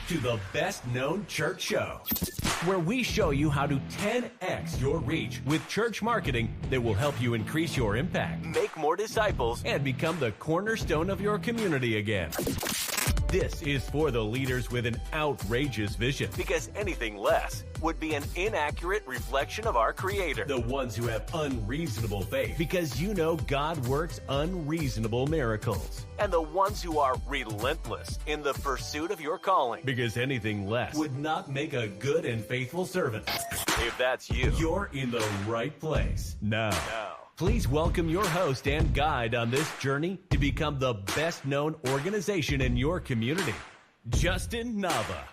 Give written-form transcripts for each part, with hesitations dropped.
to the best known church show, where we show you how to 10x your reach with church marketing that will help you increase your impact, make more disciples, and become the cornerstone of your community again. This is for the leaders with an outrageous vision, because anything less would be an inaccurate reflection of our Creator. The ones who have unreasonable faith, because you know God works unreasonable miracles. And the ones who are relentless in the pursuit of your calling, because anything less would not make a good and faithful servant. If that's you, you're in the right place. Now, please welcome your host and guide on this journey to become the best known organization in your community, Justin Nava.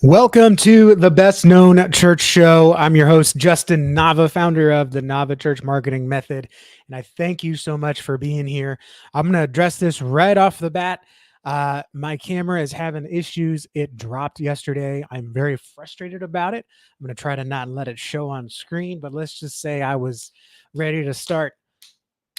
Welcome to the Best Known Church Show. I'm your host, Justin Nava, founder of the Nava Church Marketing Method. And I thank you so much for being here. I'm going to address this right off the bat. My camera is having issues. It dropped yesterday. I'm very frustrated about it. I'm going to try to not let it show on screen, but let's just say I was ready to start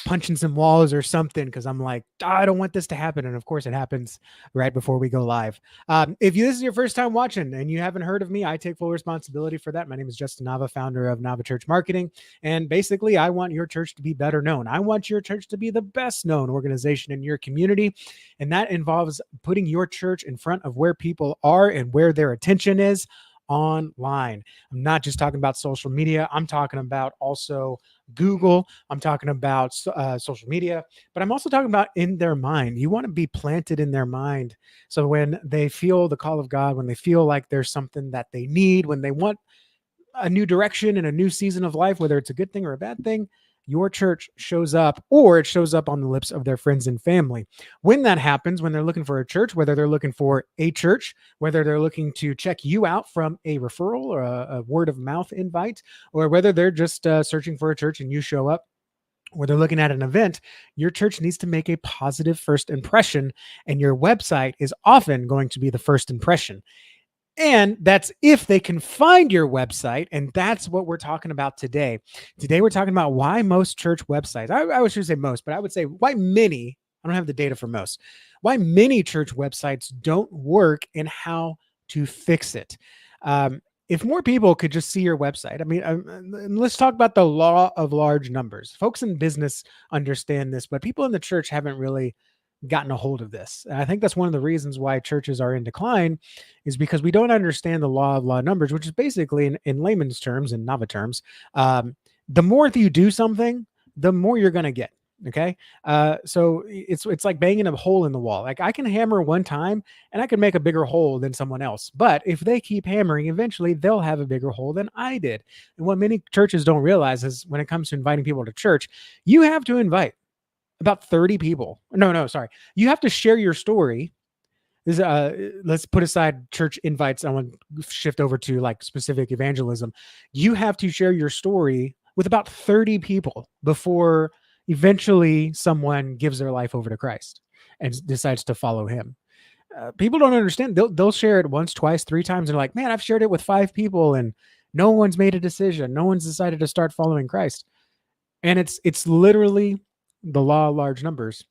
punching some walls or something because I'm like, I don't want this to happen. And of course it happens right before we go live. If this is your first time watching and you haven't heard of me, I take full responsibility for that. My name is Justin Nava, founder of Nava Church Marketing. And basically I want your church to be better known. I want your church to be the best known organization in your community. And that involves putting your church in front of where people are and where their attention is online. I'm not just talking about social media. I'm talking about also Google. I'm talking about social media, but I'm also talking about in their mind. You want to be planted in their mind. So when they feel the call of God, when they feel like there's something that they need, when they want a new direction and a new season of life, whether it's a good thing or a bad thing, your church shows up, or it shows up on the lips of their friends and family. When that happens, when they're looking for a church, whether they're looking for a church, whether they're looking to check you out from a referral or a word of mouth invite, or whether they're just searching for a church and you show up, or they're looking at an event, your church needs to make a positive first impression, and your website is often going to be the first impression. And that's if they can find your website. And that's what we're talking about today. Today, we're talking about why most church websites, I should say most, but I would say why many, I don't have the data for most, why many church websites don't work and how to fix it. If more people could just see your website, I mean, let's talk about the law of large numbers. Folks in business understand this, but people in the church haven't really gotten a hold of this. And I think that's one of the reasons why churches are in decline, is because we don't understand the law of large numbers, which is basically in layman's terms and Nava terms, the more that you do something, the more you're going to get. Okay. So it's like banging a hole in the wall. Like I can hammer one time and I can make a bigger hole than someone else. But if they keep hammering, eventually they'll have a bigger hole than I did. And what many churches don't realize is when it comes to inviting people to church, you have to invite about 30 people. No, sorry. You have to share your story. Let's put aside church invites. I want to shift over to like specific evangelism. You have to share your story with about 30 people before eventually someone gives their life over to Christ and decides to follow him. People don't understand. They'll share it once, twice, 3 times. And they're like, man, I've shared it with 5 people and no one's made a decision. No one's decided to start following Christ. And it's literally the law of large numbers.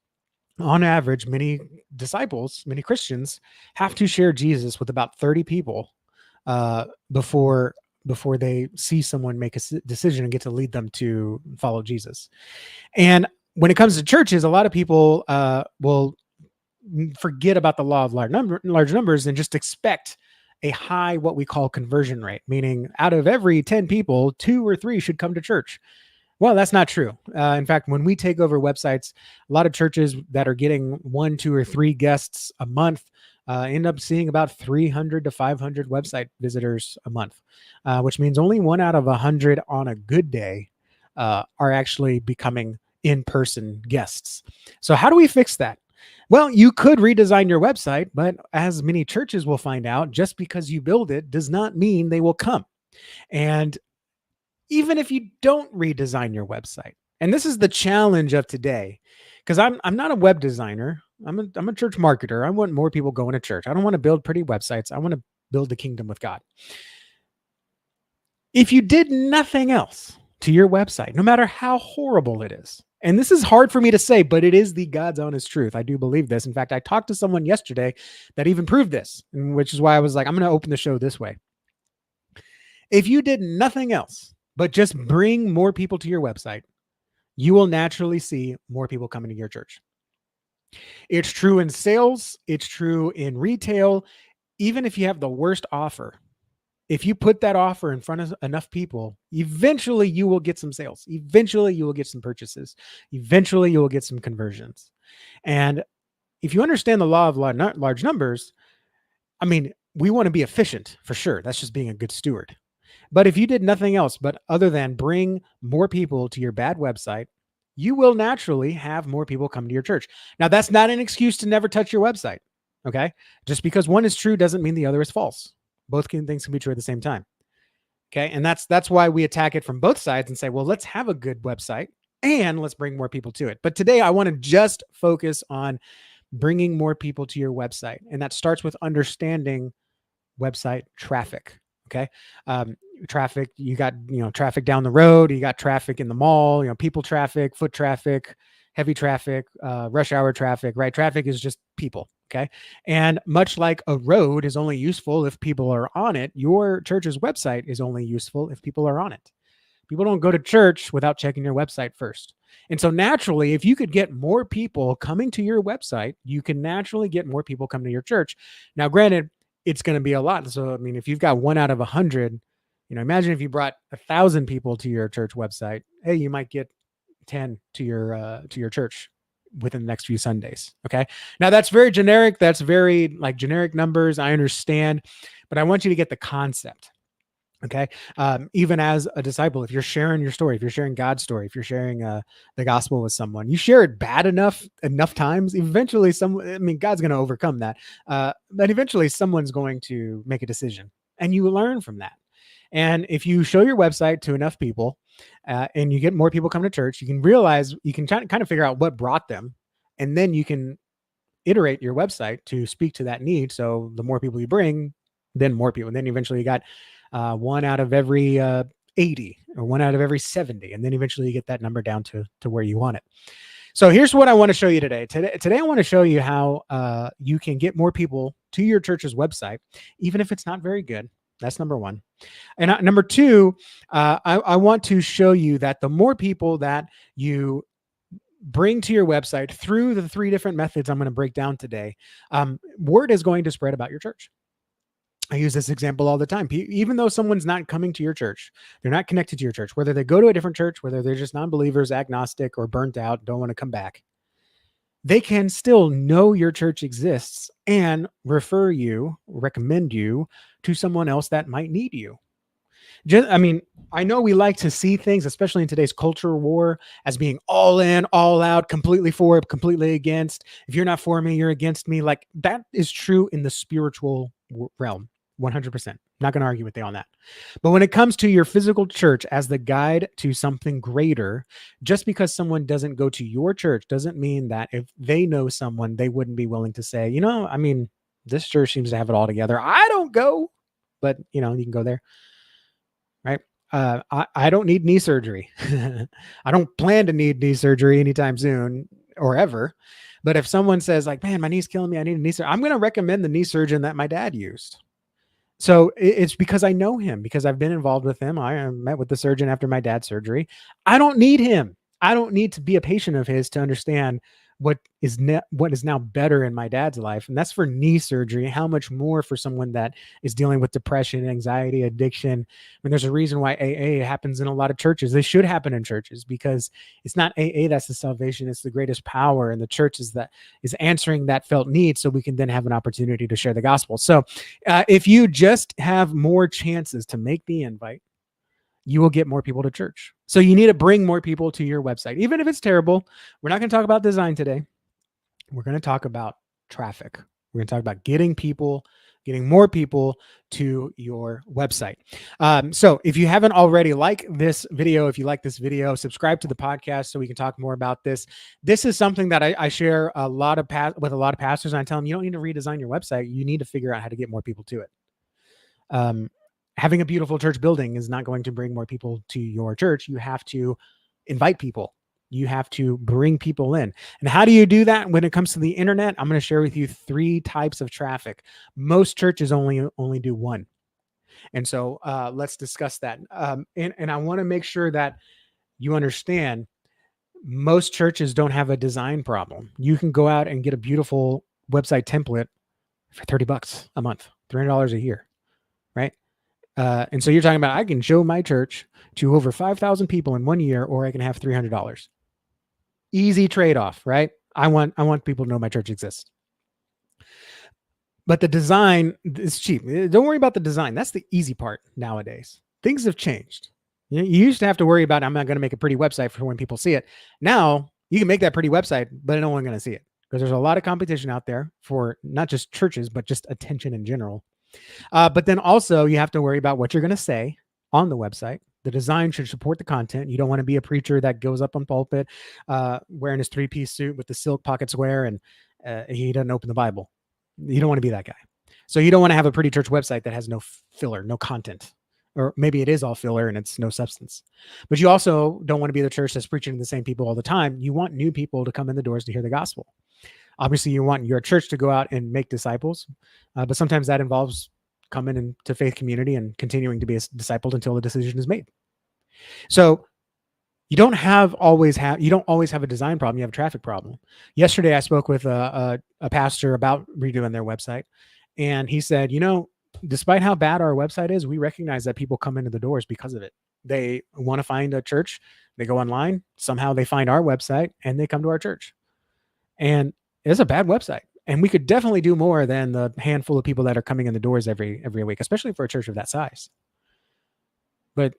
On average, many disciples, many Christians have to share Jesus with about 30 people before they see someone make a decision and get to lead them to follow Jesus. And when it comes to churches, a lot of people will forget about the law of large numbers and just expect a high, what we call conversion rate, meaning out of every 10 people, 2 or 3 should come to church. Well, that's not true. In fact, when we take over websites, a lot of churches that are getting 1, 2, or 3 guests a month end up seeing about 300 to 500 website visitors a month, which means only 1 out of 100 on a good day are actually becoming in-person guests. So how do we fix that? Well, you could redesign your website, but as many churches will find out, just because you build it does not mean they will come. And even if you don't redesign your website, and this is the challenge of today, because I'm not a web designer. I'm a church marketer. I want more people going to church. I don't want to build pretty websites. I want to build the kingdom with God. If you did nothing else to your website, no matter how horrible it is, And this is hard for me to say, but it is the God's honest truth. I do believe this. In fact, I talked to someone yesterday that even proved this, which is why I was like, I'm going to open the show this way. If you did nothing else but just bring more people to your website, you will naturally see more people coming to your church. It's true in sales. It's true in retail. Even if you have the worst offer, if you put that offer in front of enough people, eventually you will get some sales. Eventually you will get some purchases. Eventually you will get some conversions. And if you understand the law of large numbers, I mean, we want to be efficient for sure. That's just being a good steward. But if you did nothing else but other than bring more people to your bad website, you will naturally have more people come to your church. Now, that's not an excuse to never touch your website. Okay. Just because one is true doesn't mean the other is false. Both things can be true at the same time. Okay. And that's why we attack it from both sides and say, well, let's have a good website and let's bring more people to it. But today I want to just focus on bringing more people to your website. And that starts with understanding website traffic. Okay. Traffic, you got, traffic down the road, you got traffic in the mall, people traffic, foot traffic, heavy traffic, rush hour traffic, right? Traffic is just people. Okay. And much like a road is only useful if people are on it, your church's website is only useful if people are on it. People don't go to church without checking your website first. And so naturally, if you could get more people coming to your website, you can naturally get more people coming to your church. Now, granted, it's going to be a lot. So, I mean, if you've got 1 out of 100, imagine if you brought 1,000 people to your church website, hey, you might get 10 to your church within the next few Sundays. Okay. Now that's very generic. That's very like generic numbers. I understand, but I want you to get the concept. Okay. Even as a disciple, if you're sharing your story, if you're sharing God's story, if you're sharing the gospel with someone, you share it bad enough times, eventually God's going to overcome that. But eventually someone's going to make a decision and you learn from that. And if you show your website to enough people and you get more people come to church, you can realize, you can kind of figure out what brought them. And then you can iterate your website to speak to that need. So the more people you bring, then more people. And then eventually you got 1 out of every 80 or 1 out of every 70. And then eventually you get that number down to where you want it. So here's what I want to show you today. Today I want to show you how you can get more people to your church's website, even if it's not very good. That's number one. And number two, I want to show you that the more people that you bring to your website through the 3 different methods I'm going to break down today, word is going to spread about your church. I use this example all the time. Even though someone's not coming to your church, they're not connected to your church, whether they go to a different church, whether they're just non-believers, agnostic, or burnt out, don't want to come back, they can still know your church exists and recommend you to someone else that might need you. I know we like to see things, especially in today's culture war, as being all in, all out, completely for it, completely against. If you're not for me, you're against me. Like that is true in the spiritual realm. 100%. Not going to argue with you on that. But when it comes to your physical church as the guide to something greater, just because someone doesn't go to your church doesn't mean that if they know someone, they wouldn't be willing to say, this church seems to have it all together. I don't go, but you can go there. Right. I don't need knee surgery. I don't plan to need knee surgery anytime soon or ever. But if someone says like, man, my knee's killing me, I need a knee surgery, I'm going to recommend the knee surgeon that my dad used. So it's because I know him, because I've been involved with him. I met with the surgeon after my dad's surgery. I don't need him. I don't need to be a patient of his to understand what is now better in my dad's life. And that's for knee surgery. How much more for someone that is dealing with depression, anxiety, addiction. I mean, there's a reason why AA happens in a lot of churches. They should happen in churches, because it's not AA that's the salvation. It's the greatest power. And the church is answering that felt need, so we can then have an opportunity to share the gospel. So if you just have more chances to make the invite, you will get more people to church. So you need to bring more people to your website, even if it's terrible. We're not going to talk about design today. We're going to talk about traffic. We're going to talk about getting more people to your website. So if you haven't already, if you like this video, subscribe to the podcast so we can talk more about this. This is something that I share with a lot of pastors, and I tell them, you don't need to redesign your website. You need to figure out how to get more people to it. Having a beautiful church building is not going to bring more people to your church. You have to invite people. You have to bring people in. And how do you do that when it comes to the internet? I'm going to share with you 3 types of traffic. Most churches only do one. And so let's discuss that. And I want to make sure that you understand most churches don't have a design problem. You can go out and get a beautiful website template for $30 a month, $300 a year, right? And so you're talking about, I can show my church to over 5,000 people in 1 year, or I can have $300. Easy trade-off, right? I want people to know my church exists. But the design is cheap. Don't worry about the design. That's the easy part nowadays. Things have changed. You used to have to worry about, I'm not going to make a pretty website for when people see it. Now you can make that pretty website, but no one's going to see it because there's a lot of competition out there for not just churches, but just attention in general. But then also you have to worry about what you're going to say on the website. The design should support the content. You don't want to be a preacher that goes up on pulpit wearing his 3-piece suit with the silk pocket square and he doesn't open the Bible. You don't want to be that guy. So you don't want to have a pretty church website that has no filler, no content, or maybe it is all filler and it's no substance. But you also don't want to be the church that's preaching to the same people all the time. You want new people to come in the doors to hear the gospel. Obviously, you want your church to go out and make disciples, but sometimes that involves coming into faith community and continuing to be discipled until the decision is made. So you don't always have a design problem. You have a traffic problem. Yesterday, I spoke with a pastor about redoing their website, and he said, despite how bad our website is, we recognize that people come into the doors because of it. They want to find a church. They go online. Somehow they find our website and they come to our church. And it's a bad website. And we could definitely do more than the handful of people that are coming in the doors every week, especially for a church of that size. But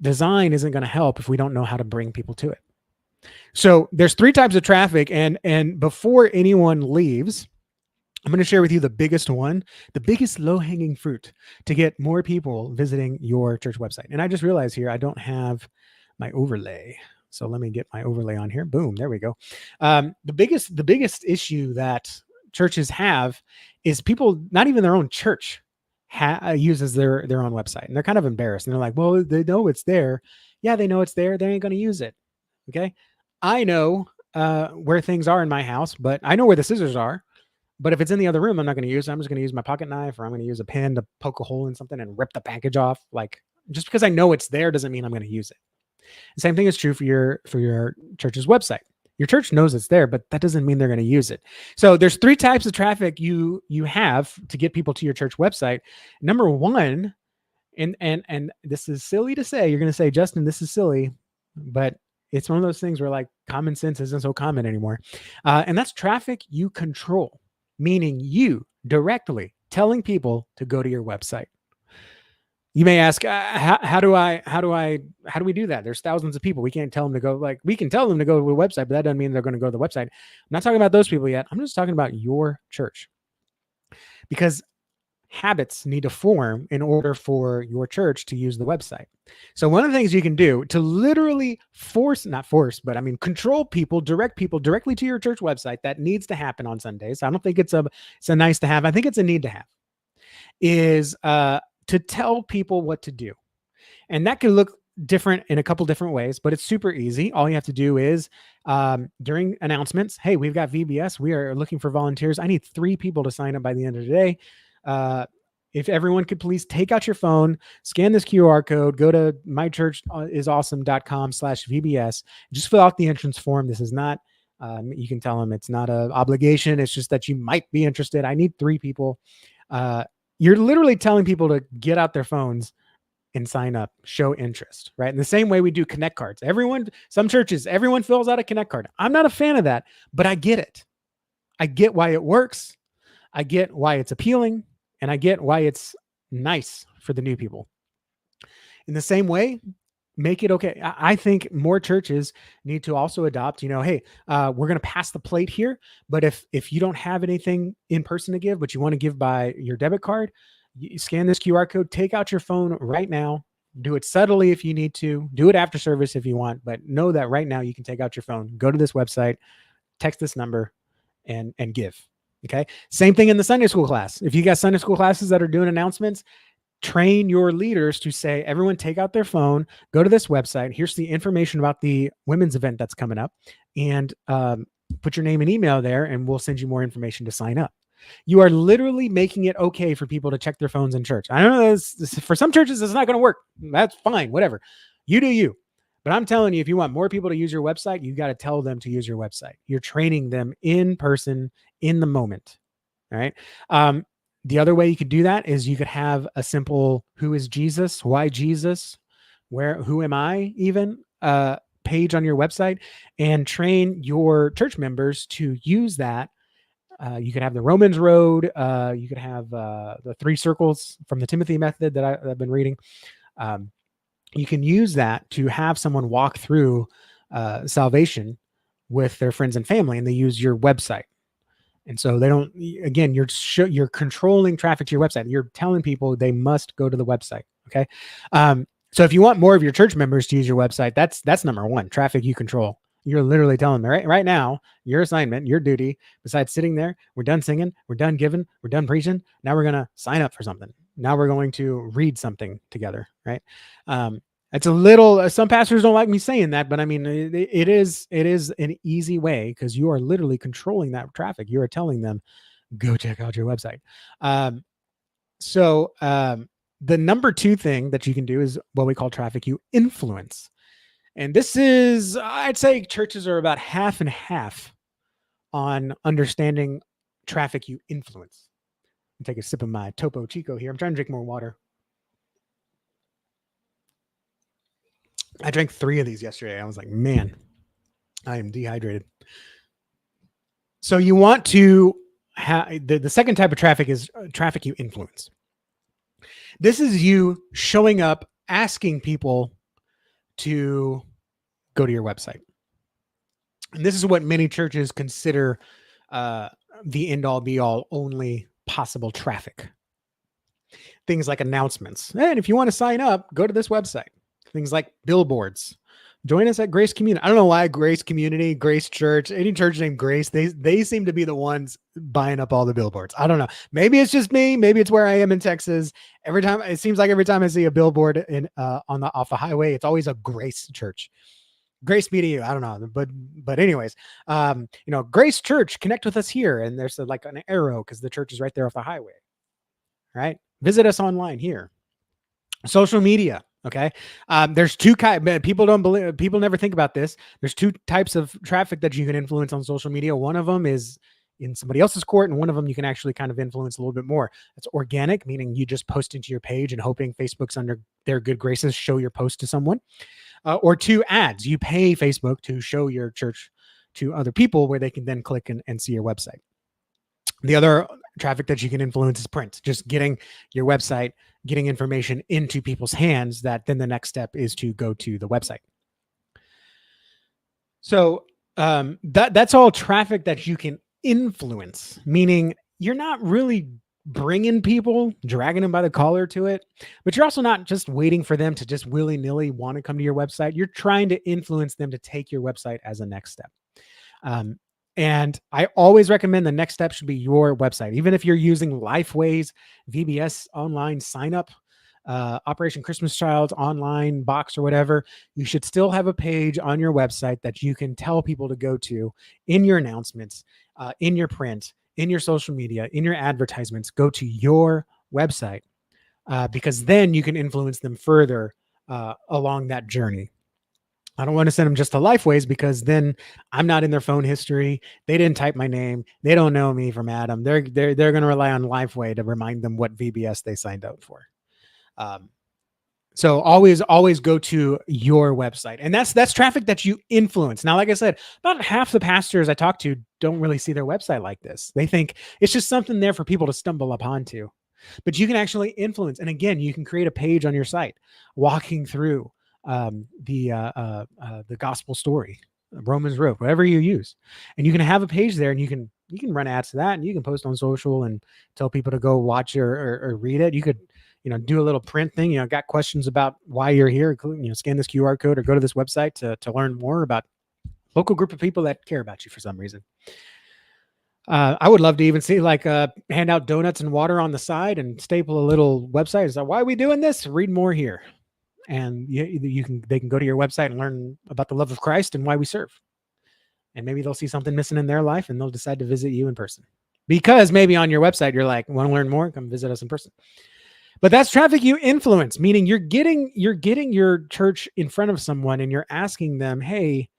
design isn't going to help if we don't know how to bring people to it. So there's 3 types of traffic. And before anyone leaves, I'm going to share with you the biggest one, the biggest low-hanging fruit to get more people visiting your church website. And I just realized here, I don't have my overlay. So let me get my overlay on here. Boom, there we go. The biggest issue that churches have is people, not even their own church uses their own website. And they're kind of embarrassed. And they're like, well, they know it's there. Yeah, they know it's there. They ain't going to use it. Okay. I know where things are in my house, but I know where the scissors are. But if it's in the other room, I'm not going to use it. I'm just going to use my pocket knife, or I'm going to use a pen to poke a hole in something and rip the package off. Like, just because I know it's there doesn't mean I'm going to use it. The same thing is true for your church's website. Your church knows it's there, but that doesn't mean they're going to use it. So there's 3 types of traffic you have to get people to your church website. Number 1, and this is silly to say, you're going to say, Justin, this is silly, but it's one of those things where like common sense isn't so common anymore. And that's traffic you control, meaning you directly telling people to go to your website. You may ask, how do we do that? There's thousands of people. We can't tell them to go. Like, we can tell them to go to a website, but that doesn't mean they're going to go to the website. I'm not talking about those people yet. I'm just talking about your church, because habits need to form in order for your church to use the website. So one of the things you can do to literally control people, direct people directly to your church website, that needs to happen on Sundays. I don't think it's a nice to have. I think it's a need to have, is to tell people what to do. And that can look different in a couple different ways, but it's super easy. All you have to do is during announcements, hey, we've got VBS. We are looking for volunteers. I need 3 people to sign up by the end of the day. If everyone could please take out your phone, scan this QR code, go to mychurchisawesome.com/VBS, just fill out the entrance form. This is not, you can tell them it's not an obligation. It's just that you might be interested. I need 3 people. You're literally telling people to get out their phones and sign up, show interest, right? In the same way we do Connect cards. Some churches, everyone fills out a Connect card. I'm not a fan of that, but I get it. I get why it works. I get why it's appealing, and I get why it's nice for the new people. In the same way, make it okay. I think more churches need to also adopt, hey, we're going to pass the plate here, but if you don't have anything in person to give, but you want to give by your debit card, you scan this QR code, take out your phone right now, do it subtly if you need to, do it after service if you want, but know that right now you can take out your phone, go to this website, text this number, and give. Okay. Same thing in the Sunday school class. If you got Sunday school classes that are doing announcements, train your leaders to say, everyone take out their phone, go to this website. Here's the information about the women's event that's coming up, and put your name and email there, and we'll send you more information to sign up. You are literally making it okay for people to check their phones in church. I know this for some churches, it's not going to work. That's fine. Whatever. You do you. But I'm telling you, if you want more people to use your website, you got to tell them to use your website. You're training them in person, in the moment. All right. The other way you could do that is you could have a simple "Who is Jesus? Why Jesus? Who am I?" even page on your website, and train your church members to use that. You could have the Romans Road. You could have the 3 circles from the Timothy method that I've been reading. You can use that to have someone walk through salvation with their friends and family, and they use your website. And so they don't, again, you're controlling traffic to your website. You're telling people they must go to the website. Okay. So if you want more of your church members to use your website, that's number one, traffic you control. You're literally telling them right now, your assignment, your duty, besides sitting there, we're done singing, we're done giving, we're done preaching. Now we're going to sign up for something. Now we're going to read something together. Right. It's a little, some pastors don't like me saying that, but I mean, it is an easy way, because you are literally controlling that traffic. You are telling them, go check out your website. The number 2 thing that you can do is what we call traffic you influence. And this is, I'd say churches are about half and half on understanding traffic you influence. I'll take a sip of my Topo Chico here. I'm trying to drink more water. I drank 3 of these yesterday. I was like, man, I am dehydrated. So you want to have the second type of traffic is traffic you influence. This is you showing up, asking people to go to your website. And this is what many churches consider the end all be all only possible traffic. Things like announcements. And if you want to sign up, go to this website. Things like billboards. Join us at Grace Community. I don't know why Grace Community, Grace Church, any church named Grace, they seem to be the ones buying up all the billboards. I don't know. Maybe it's just me. Maybe it's where I am in Texas. It seems like every time I see a billboard off the highway, it's always a Grace Church. Grace be to you. I don't know. But anyways, Grace Church, connect with us here. And there's like an arrow because the church is right there off the highway. Right? Visit us online here. Social media. Okay. There's 2 kinds. People never think about this. There's 2 types of traffic that you can influence on social media. One of them is in somebody else's court, and one of them you can actually kind of influence a little bit more. It's organic, meaning you just post into your page and hoping Facebook's under their good graces show your post to someone. Or 2, ads. You pay Facebook to show your church to other people where they can then click and see your website. The other traffic that you can influence is print, just getting your website, getting information into people's hands, that then the next step is to go to the website. So that's all traffic that you can influence, meaning you're not really bringing people, dragging them by the collar to it, but you're also not just waiting for them to just willy-nilly want to come to your website. You're trying to influence them to take your website as a next step. And I always recommend the next step should be your website. Even if you're using Lifeway's VBS online sign up, Operation Christmas Child online box or whatever, you should still have a page on your website that you can tell people to go to in your announcements, in your print, in your social media, in your advertisements. Go to your website because then you can influence them further along that journey. I don't want to send them just to Lifeways because then I'm not in their phone history. They didn't type my name. They don't know me from Adam. They're going to rely on Lifeway to remind them what VBS they signed up for. So always go to your website, and that's traffic that you influence. Now, like I said, about half the pastors I talk to don't really see their website like this. They think it's just something there for people to stumble upon to, but you can actually influence. And again, you can create a page on your site walking through the gospel story, Romans Road, whatever you use, and you can have a page there, and you can run ads to that, and you can post on social and tell people to go watch or read it. You could, do a little print thing, got questions about why you're here, scan this QR code or go to this website to learn more about local group of people that care about you for some reason. I would love to even see like hand out donuts and water on the side and staple a little website. Is that why are we doing this? Read more here. And they can go to your website and learn about the love of Christ and why we serve. And maybe they'll see something missing in their life and they'll decide to visit you in person. Because maybe on your website, you're like, want to learn more? Come visit us in person. But that's traffic you influence, meaning you're getting your church in front of someone and you're asking them, hey,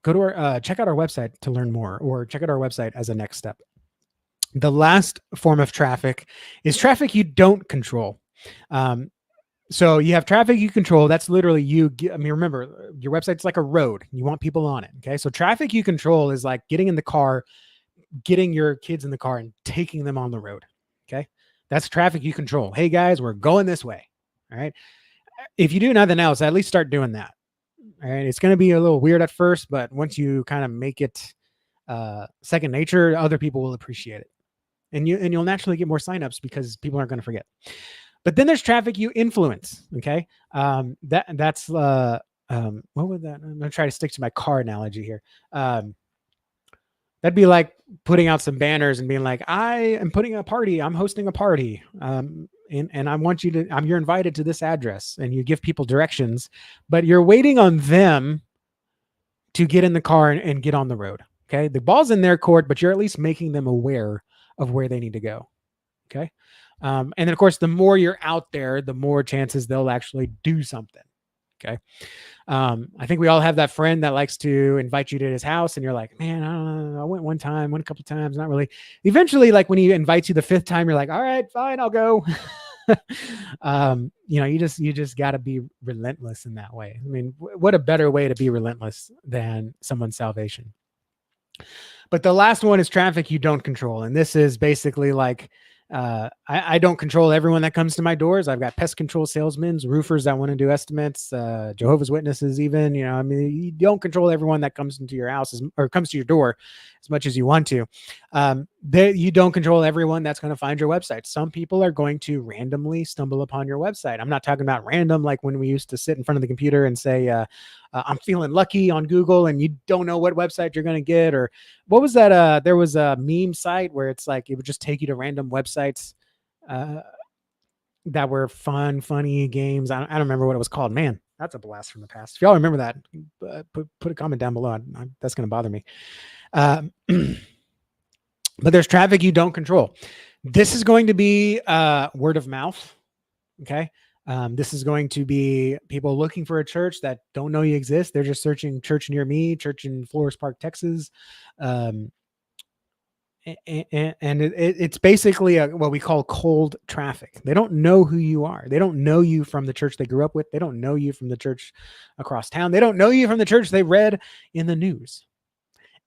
go to our check out our website to learn more, or check out our website as a next step. The last form of traffic is traffic you don't control. So you have traffic you control. That's literally you. I mean, remember, your website's like a road. You want people on it. Okay. So traffic you control is like getting in the car, getting your kids in the car and taking them on the road. Okay. That's traffic you control. Hey guys, we're going this way. All right. If you do nothing else, at least start doing that. All right. It's going to be a little weird at first, but once you kind of make it second nature, other people will appreciate it. And you'll naturally get more signups because people aren't going to forget. But then there's traffic you influence. Okay. That's what would that? I'm going to try to stick to my car analogy here. That'd be like putting out some banners and being like, I am putting a party. I'm hosting a party. And I want you to, you're invited to this address, and you give people directions, but you're waiting on them to get in the car and get on the road. Okay. The ball's in their court, but you're at least making them aware of where they need to go. Okay. And then of course, the more you're out there, the more chances they'll actually do something. Okay. I think we all have that friend that likes to invite you to his house and you're like, man, I don't know. I went one time, went a couple of times, not really. Eventually, like when he invites you the fifth time, you're like, all right, fine, I'll go. You just got to be relentless in that way. I mean, what a better way to be relentless than someone's salvation. But the last one is traffic you don't control. And this is basically like, I don't control everyone that comes to my doors. I've got pest control salesmen, roofers that want to do estimates, Jehovah's Witnesses, even, I mean, you don't control everyone that comes into your house or comes to your door as much as you want to. You don't control everyone that's going to find your website. Some people are going to randomly stumble upon your website. I'm not talking about random, like when we used to sit in front of the computer and say, I'm feeling lucky on Google, and you don't know what website you're going to get. Or what was that? There was a meme site where it's like, it would just take you to random websites that were funny games. I don't remember what it was called. Man, that's a blast from the past. If y'all remember that, put a comment down below. That's going to bother me. But there's traffic you don't control. This is going to be word of mouth. Okay. This is going to be people looking for a church that don't know you exist. They're just searching church near me, church in Flores Park, Texas. And it's basically what we call cold traffic. They don't know who you are. They don't know you from the church they grew up with. They don't know you from the church across town. They don't know you from the church they read in the news.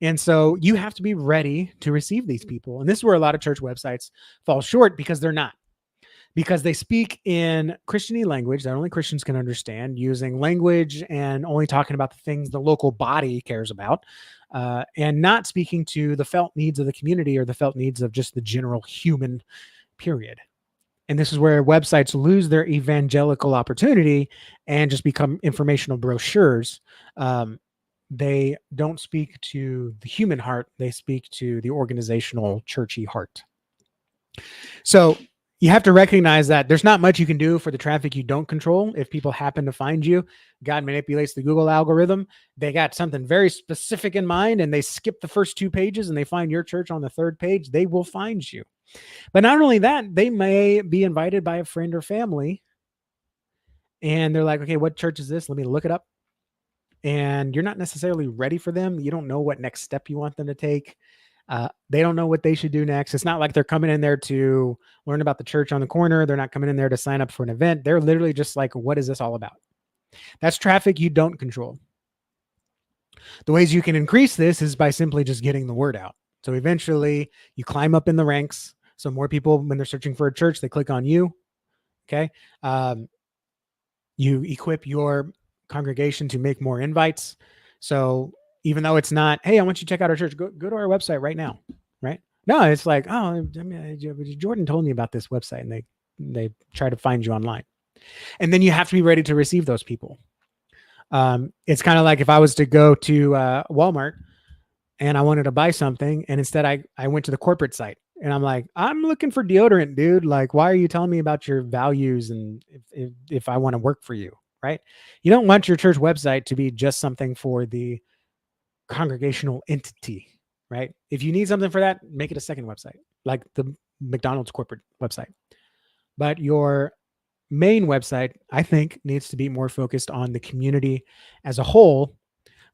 And so you have to be ready to receive these people. And this is where a lot of church websites fall short, because they're not. Because they speak in Christian-y language that only Christians can understand, using language and only talking about the things the local body cares about, and not speaking to the felt needs of the community or the felt needs of just the general human, period. And this is where websites lose their evangelical opportunity and just become informational brochures. They don't speak to the human heart. They speak to the organizational, churchy heart. So you have to recognize that there's not much you can do for the traffic you don't control. If people happen to find you, God manipulates the Google algorithm. They got something very specific in mind and they skip the first 2 pages and they find your church on the 3rd page. They will find you. But not only that, they may be invited by a friend or family. And they're like, okay, what church is this? Let me look it up. And you're not necessarily ready for them. You don't know what next step you want them to take. They don't know what they should do next. It's not like they're coming in there to learn about the church on the corner. They're not coming in there to sign up for an event. They're literally just like, what is this all about? That's traffic you don't control. The ways you can increase this is by simply just getting the word out. So eventually you climb up in the ranks. So more people, when they're searching for a church, they click on you. Okay. You equip your congregation to make more invites. So even though it's not, hey, I want you to check out our church, go to our website right now, right? No, it's like, oh, Jordan told me about this website, and they try to find you online. And then you have to be ready to receive those people. It's kind of like if I was to go to Walmart and I wanted to buy something. And instead I went to the corporate site and I'm like, I'm looking for deodorant, dude. Like, why are you telling me about your values and if I want to work for you, right? You don't want your church website to be just something for the congregational entity, right? If you need something for that, make it a second website, like the McDonald's corporate website. But your main website, I think, needs to be more focused on the community as a whole,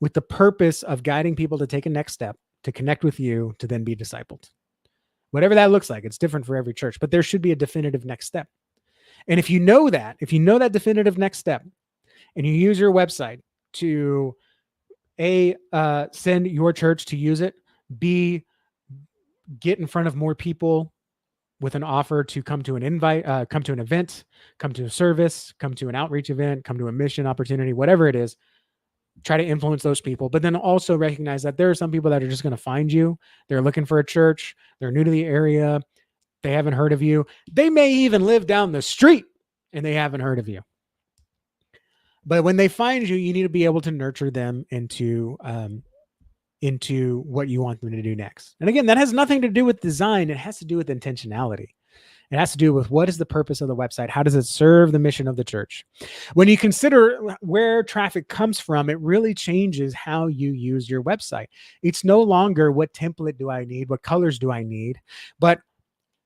with the purpose of guiding people to take a next step, to connect with you, to then be discipled. Whatever that looks like, it's different for every church, but there should be a definitive next step. And if you know that definitive next step, and you use your website to send your church to use it, B, get in front of more people with an offer to come to an invite, come to an event, come to a service, come to an outreach event, come to a mission opportunity, whatever it is, try to influence those people. But then also recognize that there are some people that are just going to find you. They're looking for a church. They're new to the area. They haven't heard of you. They may even live down the street and they haven't heard of you. But when they find you, you need to be able to nurture them into what you want them to do next. And again, that has nothing to do with design. It has to do with intentionality. It has to do with what is the purpose of the website? How does it serve the mission of the church? When you consider where traffic comes from, it really changes how you use your website. It's no longer what template do I need? What colors do I need? But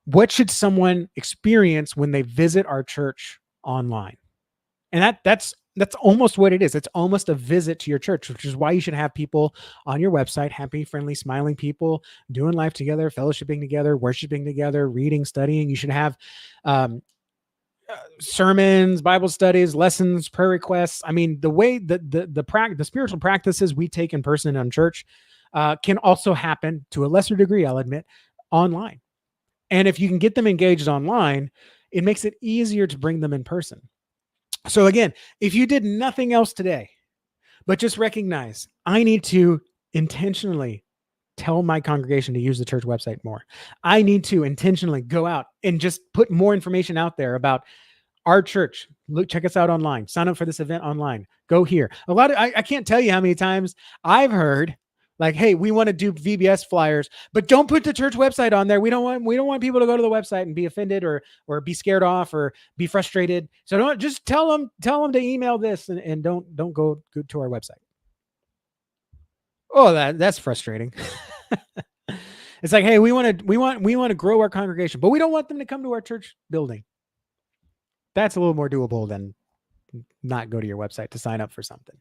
what should someone experience when they visit our church online? And that's almost what it is. It's almost a visit to your church, which is why you should have people on your website, happy, friendly, smiling people, doing life together, fellowshipping together, worshiping together, reading, studying. You should have sermons, Bible studies, lessons, prayer requests. I mean, the way that the spiritual practices we take in person in church can also happen to a lesser degree, I'll admit, online. And if you can get them engaged online, it makes it easier to bring them in person. So again, if you did nothing else today, but just recognize, I need to intentionally tell my congregation to use the church website more. I need to intentionally go out and just put more information out there about our church. Look, check us out online. Sign up for this event online. Go here. I can't tell you how many times I've heard, like, hey, we want to do VBS flyers, but don't put the church website on there. We don't want people to go to the website and be offended or be scared off or be frustrated. So don't just tell them to email this and don't go to our website. Oh, that's frustrating. It's like, hey, we want to grow our congregation, but we don't want them to come to our church building. That's a little more doable than not go to your website to sign up for something.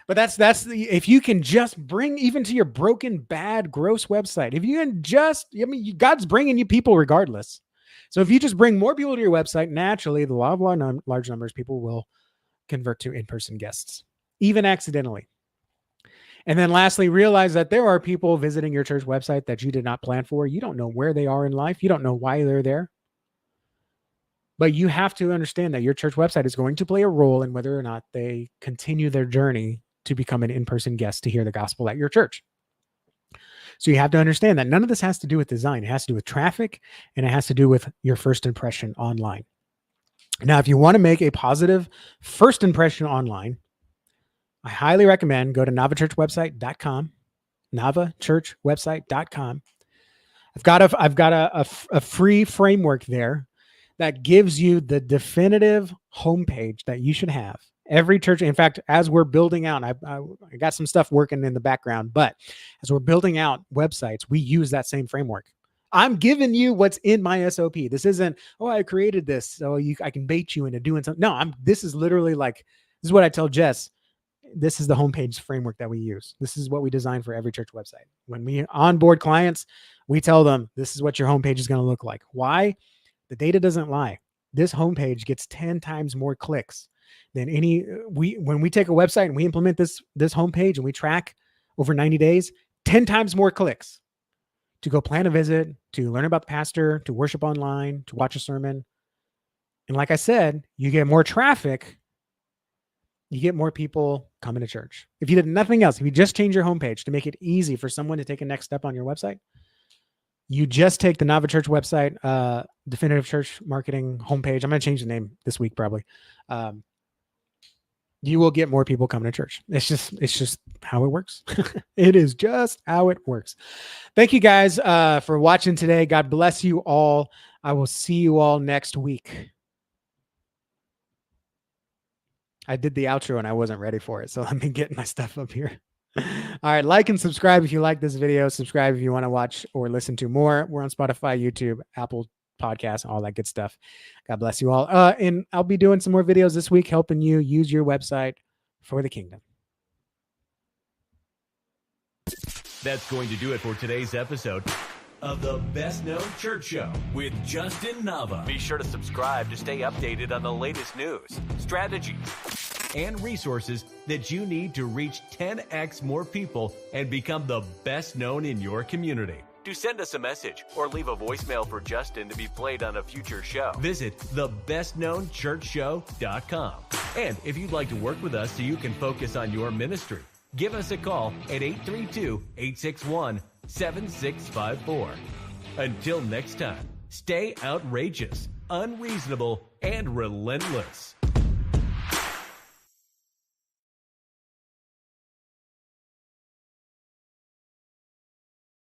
But if you can just bring even to your broken, bad, gross website, if you can God's bringing you people regardless. So if you just bring more people to your website, naturally, the law of large numbers, people will convert to in-person guests, even accidentally. And then lastly, realize that there are people visiting your church website that you did not plan for. You don't know where they are in life. You don't know why they're there. But you have to understand that your church website is going to play a role in whether or not they continue their journey to become an in-person guest to hear the gospel at your church. So you have to understand that none of this has to do with design. It has to do with traffic, and it has to do with your first impression online. Now, if you want to make a positive first impression online, I highly recommend go to navachurchwebsite.com, navachurchwebsite.com. I've got a free framework there that gives you the definitive homepage that you should have. Every church, in fact, as we're building out, I got some stuff working in the background, but as we're building out websites, we use that same framework. I'm giving you what's in my SOP. This isn't, oh, I created this so I can bait you into doing something. No, this is literally like, this is what I tell Jess. This is the homepage framework that we use. This is what we design for every church website. When we onboard clients, we tell them this is what your homepage is going to look like. Why? The data doesn't lie. This homepage gets 10 times more clicks than when we take a website and we implement this homepage and we track over 90 days, 10 times more clicks to go plan a visit, to learn about the pastor, to worship online, to watch a sermon. And like I said, you get more traffic, you get more people coming to church. If you did nothing else, if you just change your homepage to make it easy for someone to take a next step on your website, you just take the Nava Church website, Definitive Church Marketing homepage. I'm going to change the name this week, probably. you will get more people coming to church. It's just how it works. It is just how it works. Thank you guys for watching today. God bless you all. I will see you all next week. I did the outro and I wasn't ready for it, so let me get my stuff up here. All right, like and subscribe if you like this video. Subscribe if you want to watch or listen to more. We're on Spotify, YouTube, Apple Podcasts, all that good stuff. God bless you all. And I'll be doing some more videos this week helping you use your website for the kingdom. That's going to do it for today's episode of the Best Known Church Show with Justin Nava. Be sure to subscribe to stay updated on the latest news, strategies, and resources that you need to reach 10x more people and become the best known in your community. To send us a message or leave a voicemail for Justin to be played on a future show, visit thebestknownchurchshow.com. And if you'd like to work with us so you can focus on your ministry, give us a call at 832-861-7654. Until next time, stay outrageous, unreasonable, and relentless.